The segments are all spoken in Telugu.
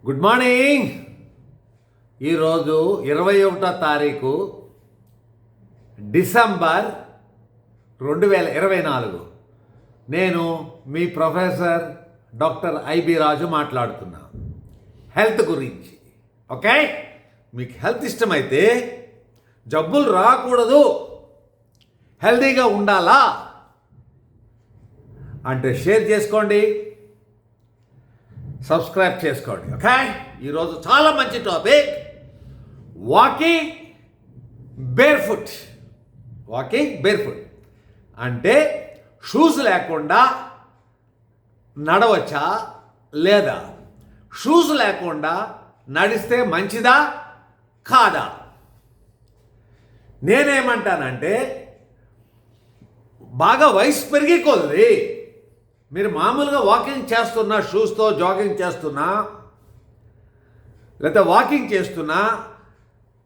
Good morning. ఈరోజు 21వ తారీఖు డిసెంబర్ 2024. నేను మీ ప్రొఫెసర్ డాక్టర్ ఐబి రాజు మాట్లాడుతున్నా హెల్త్ గురించి. ఓకే, మీకు హెల్త్ ఇష్టమైతే జబ్బులు రాకూడదు, హెల్తీగా ఉండాలా అంటే షేర్ చేసుకోండి, సబ్స్క్రైబ్ చేసుకోండి. ఓకే, ఈరోజు చాలా మంచి topic, walking barefoot. Walking barefoot అంటే షూస్ లేకుండా నడవచ్చా లేదా, షూస్ లేకుండా నడిస్తే మంచిదా కాదా? నేనేమంటానంటే బాగా వయసు పెరిగి కొద్ది మీరు మామూలుగా వాకింగ్ చేస్తున్నా, షూస్తో జాగింగ్ చేస్తున్నా లేకపోతే వాకింగ్ చేస్తున్నా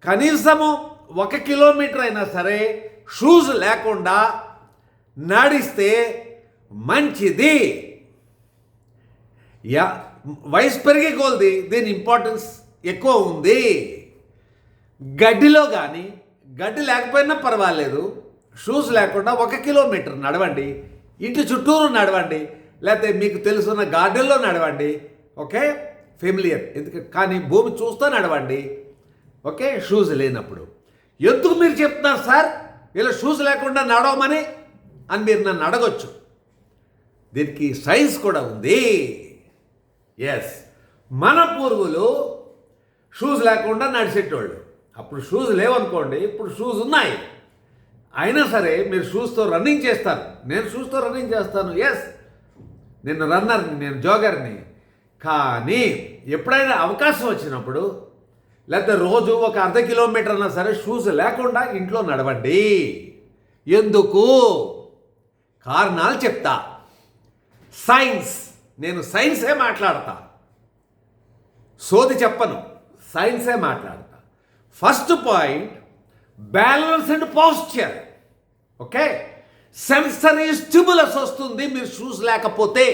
కనీసము 1 కిలోమీటర్ అయినా సరే షూస్ లేకుండా నడిస్తే మంచిది. వయసు పెరిగే కొలది దీని ఇంపార్టెన్స్ ఎక్కువ ఉంది. గడ్డిలో కానీ, గడ్డి లేకపోయినా పర్వాలేదు, షూస్ లేకుండా 1 కిలోమీటర్ నడవండి, ఇంటి చుట్టూరు నడవండి, లేకపోతే మీకు తెలుసున్న గార్డెన్లో నడవండి. ఓకే, ఫెమిలియర్ ఎందుకంటే, కానీ భూమి చూస్తూ నడవండి. ఓకే, షూస్ లేనప్పుడు. ఎందుకు మీరు చెప్తున్నారు సార్ ఇలా షూస్ లేకుండా నడవమని అని మీరు నన్ను అడగొచ్చు. దీనికి సైన్స్ కూడా ఉంది. ఎస్, మన పూర్వులు షూస్ లేకుండా నడిచేటోళ్ళు. అప్పుడు షూస్ లేవనుకోండి, ఇప్పుడు షూస్ ఉన్నాయి. అయినా సరే మీరు షూస్తో రన్నింగ్ చేస్తారు. నేను షూస్తో రన్నింగ్ చేస్తాను. ఎస్, నేను రన్నర్ని, నేను జాగర్ని. కానీ ఎప్పుడైనా అవకాశం వచ్చినప్పుడు, లేకపోతే రోజు 1 కిలోమీటర్ అన్నా సరే షూస్ లేకుండా ఇంట్లో నడవండి. ఎందుకు? కారణాలు చెప్తా. సైన్స్, నేను సైన్సే మాట్లాడతా, సోది చెప్పను, సైన్సే మాట్లాడతా. First point, balance and posture. Okay, sensory stimulus వస్తుంది మీరు షూస్ లేకపోతే.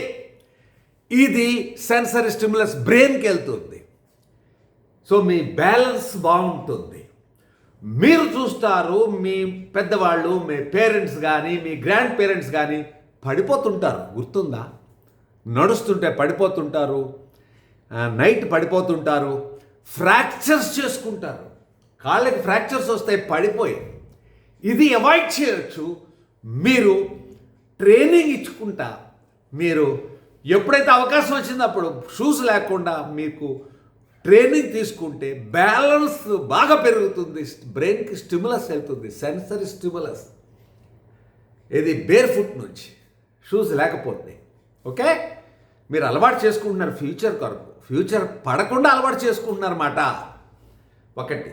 ఇది సెన్సరీ స్టిమ్యులస్ బ్రెయిన్కి వెళ్తుంది. సో మీ బ్యాలెన్స్ బాగుంటుంది. మీరు చూస్తారు, మీ పెద్దవాళ్ళు, మీ పేరెంట్స్ కానీ, మీ గ్రాండ్ పేరెంట్స్ కానీ పడిపోతుంటారు. గుర్తుందా? నడుస్తుంటే పడిపోతుంటారు, నైట్ పడిపోతుంటారు, ఫ్రాక్చర్స్ చేసుకుంటారు, కాళ్ళకి ఫ్రాక్చర్స్ వస్తాయి పడిపోయి. ఇది అవాయిడ్ చేయొచ్చు మీరు ట్రైనింగ్ ఇచ్చుకుంటా. మీరు ఎప్పుడైతే అవకాశం వచ్చిందో అప్పుడు షూస్ లేకుండా మీకు ట్రైనింగ్ తీసుకుంటే బ్యాలెన్స్ బాగా పెరుగుతుంది, బ్రెయిన్కి స్టిమ్యులస్ వెళ్తుంది, సెన్సరీ స్టిమ్యులస్. ఇది బేర్ ఫుట్ నుంచి, షూస్ లేకపోతే. ఓకే, మీరు అలవాటు చేసుకుంటున్నారు ఫ్యూచర్ కొరకు, ఫ్యూచర్ పడకుండా అలవాటు చేసుకుంటున్నారన్నమాట. 1.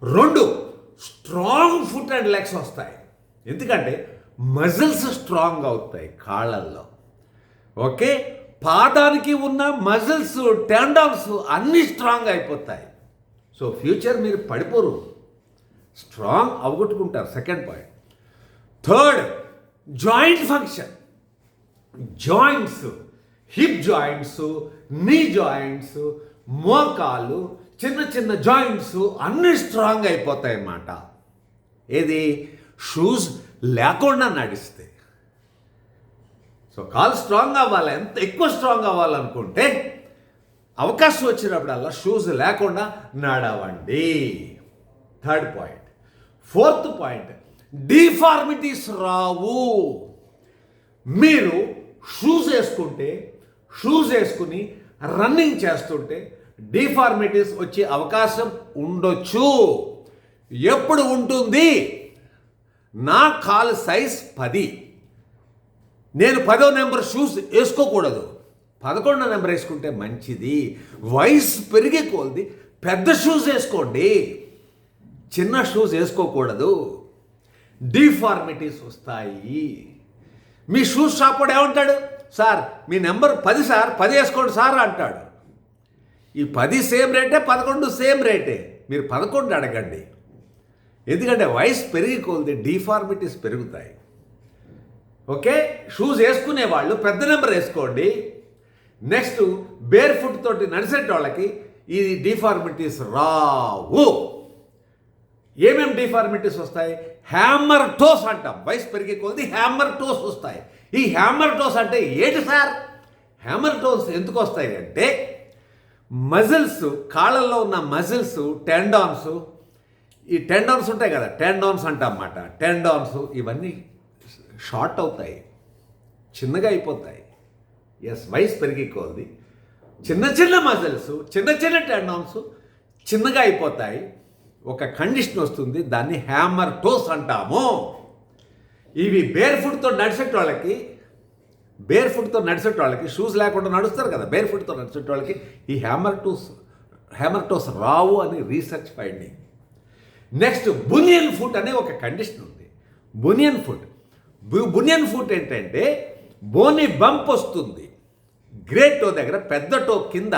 2, స్ట్రాంగ్ ఫుట్ అండ్ లెగ్స్ వస్తాయి. ఎందుకంటే మజిల్స్ స్ట్రాంగ్ అవుతాయి కాళ్ళల్లో. ఓకే, పాదానికి ఉన్న మజిల్స్, టెండాన్స్ అన్నీ స్ట్రాంగ్ అయిపోతాయి. సో ఫ్యూచర్ మీరు పడిపోరు, స్ట్రాంగ్ అవగొట్టుకుంటారు. 2nd point. 3rd, joint function. Joints, hip joints, knee joints, మోకాలు, చిన్న చిన్న జాయింట్స్ అన్నీ స్ట్రాంగ్ అయిపోతాయి అన్నమాట. ఏది? షూస్ లేకుండా నడిస్తే. సో కాలు స్ట్రాంగ్ అవ్వాలి, ఎంత ఎక్కువ స్ట్రాంగ్ అవ్వాలనుకుంటే అవకాశం వచ్చినప్పుడల్లా షూస్ లేకుండా నడవండి. 3rd point. 4th point, deformities రావు. మీరు షూస్ వేసుకుంటే, షూస్ వేసుకుని రన్నింగ్ చేస్తుంటే డిఫార్మిటీస్ వచ్చే అవకాశం ఉండొచ్చు. ఎప్పుడు ఉంటుంది? నా కాలు సైజ్ 10, నేను 10వ నెంబర్ షూస్ వేసుకోకూడదు, 11వ నెంబర్ వేసుకుంటే మంచిది. వయసు పెరిగే కొలది పెద్ద షూస్ వేసుకోండి, చిన్న షూస్ వేసుకోకూడదు. డిఫార్మిటీస్ వస్తాయి. మీ షూస్ షాప్ కూడా ఏమంటాడు? సార్ మీ నెంబర్ 10 సార్, 10 వేసుకోండి సార్ అంటాడు. ఈ 10 సేమ్ రేటే, 11 సేమ్ రేటే. మీరు 11 అడగండి. ఎందుకంటే వయసు పెరిగి కొలది డిఫార్మిటీస్ పెరుగుతాయి. ఓకే, షూస్ వేసుకునే వాళ్ళు పెద్ద నెంబర్ వేసుకోండి. నెక్స్ట్ బేర్ ఫుట్ తోటి నడిచేటోళ్ళకి ఇది డిఫార్మిటీస్ రావు. ఏమేమి డిఫార్మిటీస్ వస్తాయి? హ్యామర్ టోస్ అంటాం. వయసు పెరిగే కొద్ది హ్యామర్ టోస్ వస్తాయి. ఈ హ్యామర్ టోస్ అంటే ఏంటి సార్? హ్యామర్ టోస్ ఎందుకు వస్తాయి అంటే మజిల్స్, కాళ్ళల్లో ఉన్న మజిల్స్, టెండాన్స్, ఈ టెండాన్స్ ఉంటాయి కదా, టెండాన్స్ అంటాం అన్నమాట. టెండాన్స్ ఇవన్నీ షార్ట్ అవుతాయి, చిన్నగా అయిపోతాయి. ఎస్, వయసు పెరిగే కొద్ది చిన్న చిన్న మజిల్స్, చిన్న చిన్న టెండాన్స్ చిన్నగా అయిపోతాయి. ఒక కండిషన్ వస్తుంది, దాన్ని హ్యామర్ టోస్ అంటాము. ఇవి బేర్ ఫుట్తో నడిచేటోళ్ళకి షూస్ లేకుండా నడుస్తారు కదా, బేర్ ఫుట్తో నడిచేటోళ్ళకి ఈ హ్యామర్ టోస్ రావు అని రీసెర్చ్ ఫైండింగ్. నెక్స్ట్ బునియన్ ఫుట్ అనే ఒక కండిషన్ ఉంది. బునియన్ ఫుట్ ఏంటంటే బోని బంప్ వస్తుంది. గ్రేట్ టో దగ్గర, పెద్ద టో కింద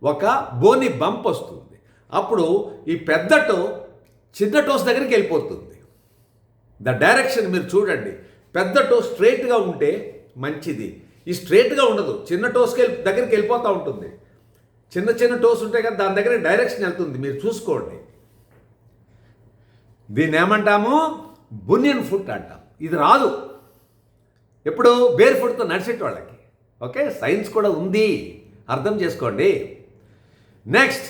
ఒక బోని బంప్ వస్తుంది. అప్పుడు ఈ పెద్ద టో చిన్న టోస్ దగ్గరికి వెళ్ళిపోతుంది. ద డైరెక్షన్ మీరు చూడండి. పెద్ద టో స్ట్రైట్గా ఉంటే మంచిది. ఈ స్ట్రైట్గా ఉండదు, చిన్న టోస్కి దగ్గరికి వెళ్ళిపోతూ ఉంటుంది. చిన్న చిన్న టోస్ ఉంటాయి కదా, దాని దగ్గర డైరెక్షన్ వెళ్తుంది. మీరు చూసుకోండి. దీన్ని ఏమంటాము? బునియన్ ఫుట్ అంటాం. ఇది రాదు ఎప్పుడు బేర్ ఫుట్తో నడిచేటోళ్ళకి. ఓకే, సైన్స్ కూడా ఉంది, అర్థం చేసుకోండి. Next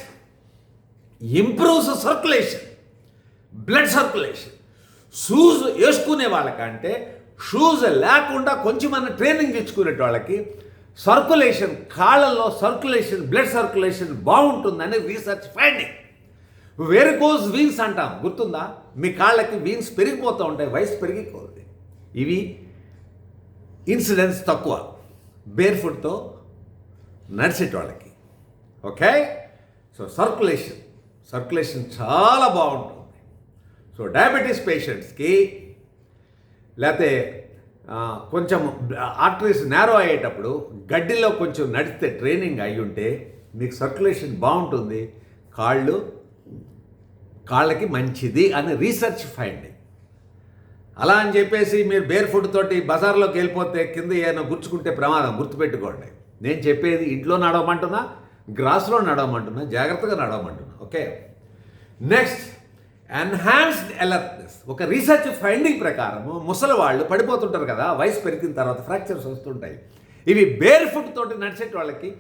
improves circulation, blood circulation. Shoes వేసుకునే వాళ్ళకంటే షూస్ లేకుండా కొంచెమన్నా ట్రైనింగ్ ఇచ్చుకునే వాళ్ళకి సర్క్యులేషన్, కాళ్ళల్లో సర్క్యులేషన్, బ్లడ్ సర్క్యులేషన్ బాగుంటుందని రీసెర్చ్ ఫైండింగ్. వెరికోజ్ వీన్స్ అంటాం, గుర్తుందా? మీ కాళ్ళకి వీన్స్ పెరిగిపోతూ ఉంటాయి వయసు పెరిగిపోతుంది. ఇవి ఇన్సిడెంట్స్ తక్కువ బేర్ ఫుట్తో నడిచేటోళ్ళకి. ఓకే, సో సర్క్యులేషన్ చాలా బాగుంటుంది. సో డయాబెటీస్ పేషెంట్స్కి, లేకపోతే కొంచెం ఆర్టరీస్ నేరో అయ్యేటప్పుడు గడ్డిలో కొంచెం నడిస్తే ట్రైనింగ్ అయి ఉంటే మీకు సర్క్యులేషన్ బాగుంటుంది, కాళ్ళకి మంచిది అని రీసెర్చ్ ఫైండింగ్. అలా అని చెప్పేసి మీరు బేర్ ఫుట్ తోటి బజార్లోకి వెళ్ళిపోతే కింద ఏమైనా గుర్చుకుంటే ప్రమాదం, గుర్తుపెట్టుకోండి. నేను చెప్పేది ఇంట్లో నడవమంటున్నా, గ్రాస్లో నడవమంటున్నా, జాగ్రత్తగా నడవమంటున్నా. Okay, next enhanced alertness. ఒక రీసెర్చ్ ఫైండింగ్ ప్రకారము ముసలి వాళ్ళు పడిపోతుంటారు కదా, వయసు పెరిగిన తర్వాత ఫ్రాక్చర్స్ వస్తుంటాయి. ఇవి బేర్ ఫుట్ తోటి నడిచే వాళ్ళకి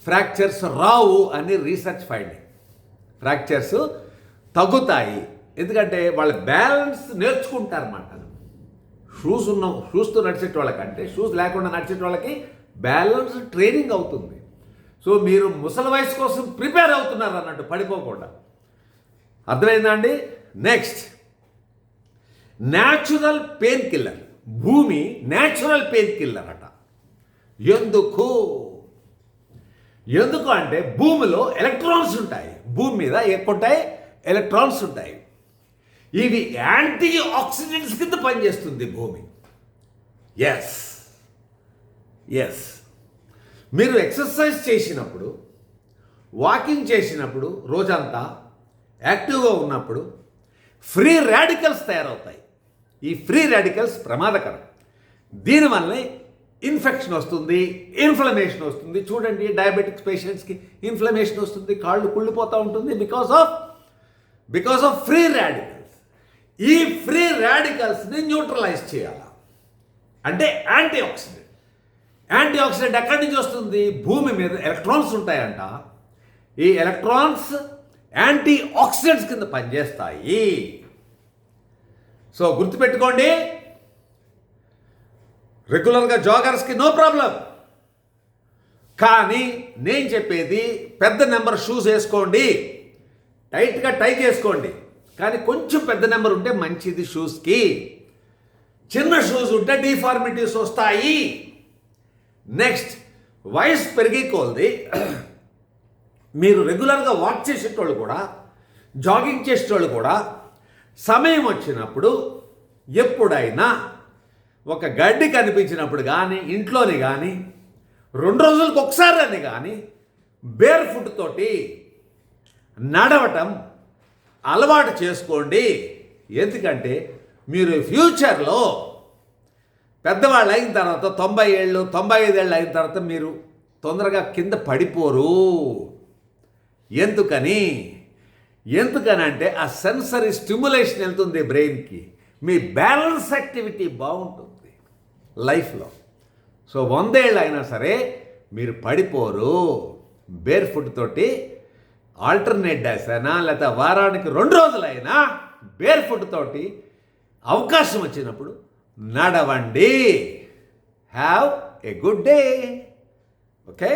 ఫ్రాక్చర్స్ రావు అని రీసెర్చ్ ఫైండింగ్. ఫ్రాక్చర్స్ తగ్గుతాయి, ఎందుకంటే వాళ్ళు బ్యాలెన్స్ నేర్చుకుంటారన్నమాట. షూస్తో నడిచే వాళ్ళకంటే షూస్ లేకుండా నడిచే వాళ్ళకి బ్యాలెన్స్ ట్రైనింగ్ అవుతుంది. సో మీరు ముసలి వయసు కోసం ప్రిపేర్ అవుతున్నారు అన్నట్టు, పడిపోకుండా. అర్థమైందా అండి? Next natural pain killer. భూమి న్యాచురల్ పెయిన్ కిల్లర్ అట. ఎందుకు అంటే భూమిలో ఎలక్ట్రాన్స్ ఉంటాయి. భూమి మీద ఎక్కుంటాయి ఎలక్ట్రాన్స్ ఉంటాయి. ఇవి యాంటీ ఆక్సిడెంట్స్ కింద పనిచేస్తుంది భూమి. ఎస్, మీరు ఎక్సర్సైజ్ చేసినప్పుడు, వాకింగ్ చేసినప్పుడు, రోజంతా యాక్టివ్గా ఉన్నప్పుడు ఫ్రీ రాడికల్స్ తయారవుతాయి. ఈ ఫ్రీ రాడికల్స్ ప్రమాదకరం. దీనివల్లే ఇన్ఫెక్షన్ వస్తుంది, ఇన్ఫ్లమేషన్ వస్తుంది. చూడండి, డయాబెటిక్స్ పేషెంట్స్కి ఇన్ఫ్లమేషన్ వస్తుంది, కాళ్ళు కుళ్ళిపోతూ ఉంటుంది బికాస్ ఆఫ్ ఫ్రీ రాడికల్స్. ఈ ఫ్రీ రాడికల్స్ని న్యూట్రలైజ్ చేయాలి అంటే యాంటీ ఆక్సిడెంట్ ఎక్కడి నుంచి వస్తుంది? భూమి మీద ఎలక్ట్రాన్స్ ఉంటాయంట. ఈ ఎలక్ట్రాన్స్ యాంటీ ఆక్సిడెంట్స్ కింద పనిచేస్తాయి. సో గుర్తుపెట్టుకోండి, రెగ్యులర్గా జాగర్స్కి నో ప్రాబ్లం. కానీ నేను చెప్పేది పెద్ద నెంబర్ షూస్ వేసుకోండి, టైట్గా టై చేసుకోండి. కానీ కొంచెం పెద్ద నెంబర్ ఉంటే మంచిది షూస్కి. చిన్న షూస్ ఉంటే డిఫార్మిటీస్ వస్తాయి. నెక్స్ట్, వయసు పెరిగే కొలది మీరు రెగ్యులర్గా వాక్ చేసేటోళ్ళు కూడా, జాగింగ్ చేసేటోళ్ళు కూడా సమయం వచ్చినప్పుడు ఎప్పుడైనా ఒక గడ్డి కనిపించినప్పుడు కానీ, ఇంట్లోని కానీ, 2 రోజులకు ఒకసారి అని కానీ బేర్ ఫుట్ తోటి నడవటం అలవాటు చేసుకోండి. ఎందుకంటే మీరు ఫ్యూచర్లో పెద్దవాళ్ళు అయిన తర్వాత 90 ఏళ్ళు 95 ఏళ్ళు అయిన తర్వాత మీరు తొందరగా కింద పడిపోరు. ఎందుకనంటే ఆ సెన్సరీ స్టిమ్యులేషన్ వెళ్తుంది బ్రెయిన్కి, మీ బ్యాలెన్స్ యాక్టివిటీ బాగుంటుంది లైఫ్లో. సో 100 ఏళ్ళు అయినా సరే మీరు పడిపోరు. బేర్ ఫుట్ తోటి ఆల్టర్నేట్ డేస్ అయినా లేదా వారానికి 2 రోజులైనా బేర్ ఫుట్ తోటి అవకాశం వచ్చినప్పుడు నడవండి. Have a good day. Okay.